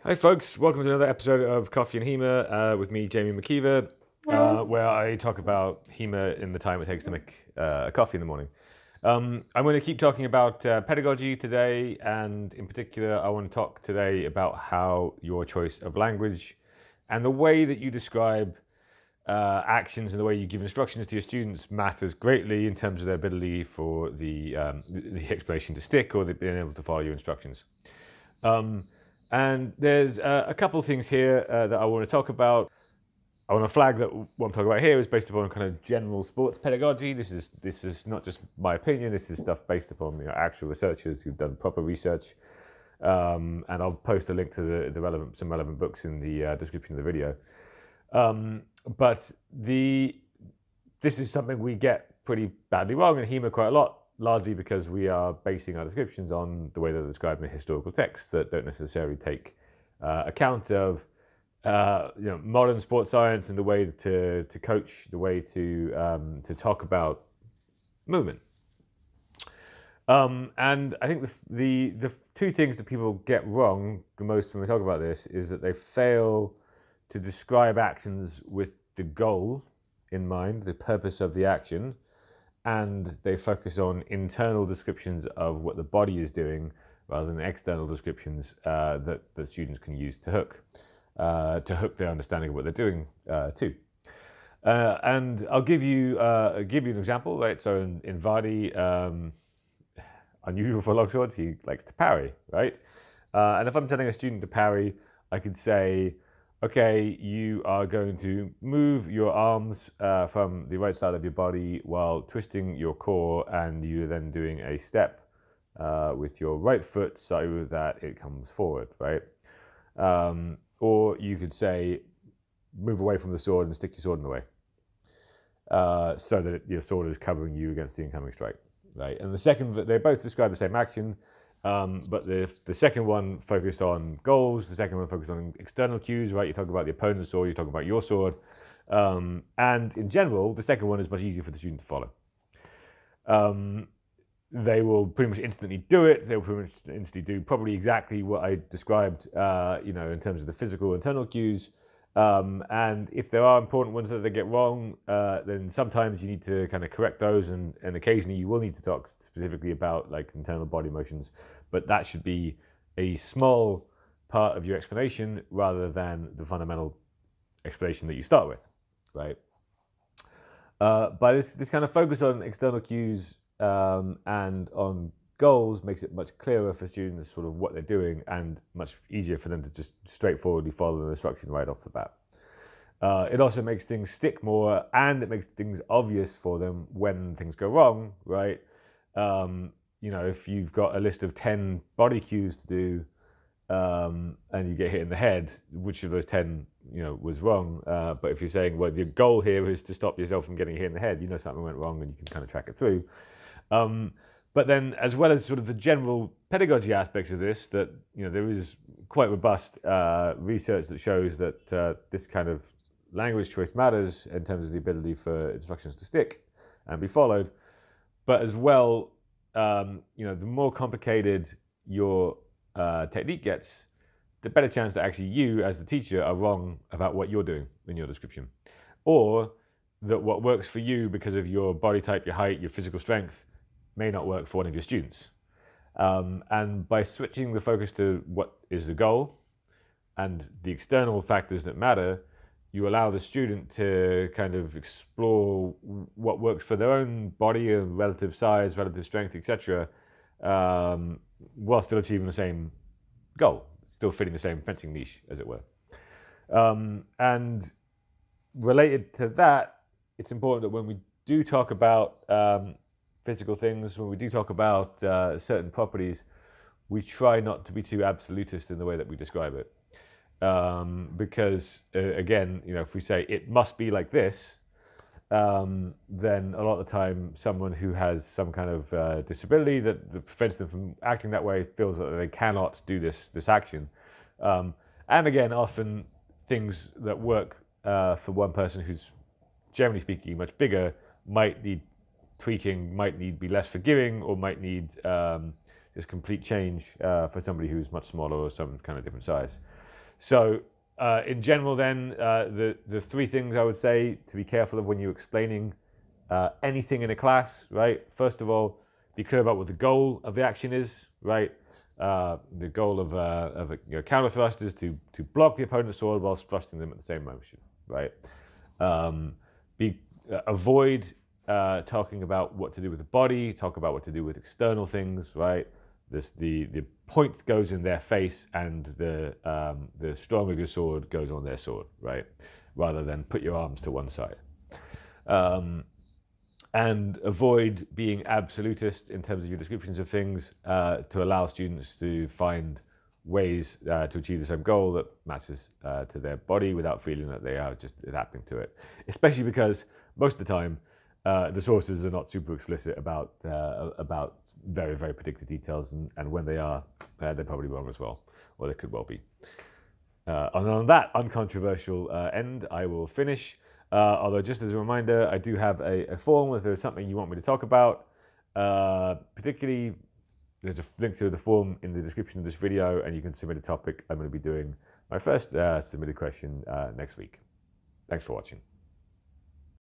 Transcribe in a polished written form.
Hi folks, welcome to another episode of Coffee and HEMA with me, Jamie McKeever, where I talk about HEMA in the time it takes to make a coffee in the morning. I'm going to keep talking about pedagogy today, and in particular I want to talk today about how your choice of language and the way that you describe actions and the way you give instructions to your students matters greatly in terms of their ability for the explanation to stick or being able to follow your instructions. And there's a couple of things here that I want to talk about. I want to flag that what I'm talking about here is based upon kind of general sports pedagogy. This is not just my opinion. This is stuff based upon actual researchers who've done proper research. And I'll post a link to some relevant books in the description of the video. But this is something we get pretty badly wrong in HEMA quite a lot, largely because we are basing our descriptions on the way they're described in the historical texts that don't necessarily take account of modern sports science and the way to coach, the way to talk about movement. And I think the two things that people get wrong the most when we talk about this is that they fail to describe actions with the goal in mind, the purpose of the action, and they focus on internal descriptions of what the body is doing rather than external descriptions that students can use to hook their understanding of what they're doing too. And I'll give you an example, right? So in Vardy, unusual for longswords, he likes to parry, right? And if I'm telling a student to parry, I could say, okay, you are going to move your arms from the right side of your body while twisting your core, and you're then doing a step with your right foot so that it comes forward, right? Or you could say, move away from the sword and stick your sword in the way so that your sword is covering you against the incoming strike, right? And the second, they both describe the same action. But the second one focused on goals, the second one focused on external cues, right? You talk about the opponent's sword, you talk about your sword. And in general, the second one is much easier for the student to follow. They will pretty much instantly do it. They'll pretty much instantly do probably exactly what I described, in terms of the physical internal cues. And if there are important ones that they get wrong, then sometimes you need to kind of correct those, and occasionally you will need to talk specifically about like internal body motions, but that should be a small part of your explanation rather than the fundamental explanation that you start with, right? By this kind of focus on external cues and on goals makes it much clearer for students sort of what they're doing, and much easier for them to just straightforwardly follow the instruction right off the bat. It also makes things stick more, and it makes things obvious for them when things go wrong, right? If you've got a list of 10 body cues to do and you get hit in the head, which of those 10 was wrong? But if you're saying, well, your goal here is to stop yourself from getting hit in the head, something went wrong, and you can kind of track it through. But then, as well as sort of the general pedagogy aspects of this, that there is quite robust research that shows that this kind of language choice matters in terms of the ability for instructions to stick and be followed. But as well, the more complicated your technique gets, the better chance that actually you, as the teacher, are wrong about what you're doing in your description, or that what works for you because of your body type, your height, your physical strength, may not work for one of your students. And by switching the focus to what is the goal and the external factors that matter, you allow the student to kind of explore what works for their own body and relative size, relative strength, etc., while still achieving the same goal, still fitting the same fencing niche, as it were. And related to that, it's important that when we do talk about physical things, when we do talk about certain properties, we try not to be too absolutist in the way that we describe it. Because again, if we say it must be like this, then a lot of the time someone who has some kind of disability that prevents them from acting that way feels that they cannot do this action. And again, often things that work for one person who's, generally speaking, much bigger might need tweaking, might need be less forgiving, or might need this complete change for somebody who's much smaller or some kind of different size. So in general then, the three things I would say to be careful of when you're explaining anything in a class, right? First of all, be clear about what the goal of the action is, right? The goal of a counter thrust is to block the opponent's sword whilst thrusting them at the same motion, right? Avoid talking about what to do with the body, talk about what to do with external things, right? The point goes in their face, and the strong of your sword goes on their sword, right? Rather than put your arms to one side. And avoid being absolutist in terms of your descriptions of things, to allow students to find ways to achieve the same goal that matches to their body without feeling that they are just adapting to it. Especially because most of the time, the sources are not super explicit about very, very predicted details, and when they are, they're probably wrong as well, or they could well be. And on that uncontroversial end, I will finish. Although, just as a reminder, I do have a form if there's something you want me to talk about. Particularly, there's a link to the form in the description of this video, and you can submit a topic. I'm going to be doing my first submitted question next week. Thanks for watching.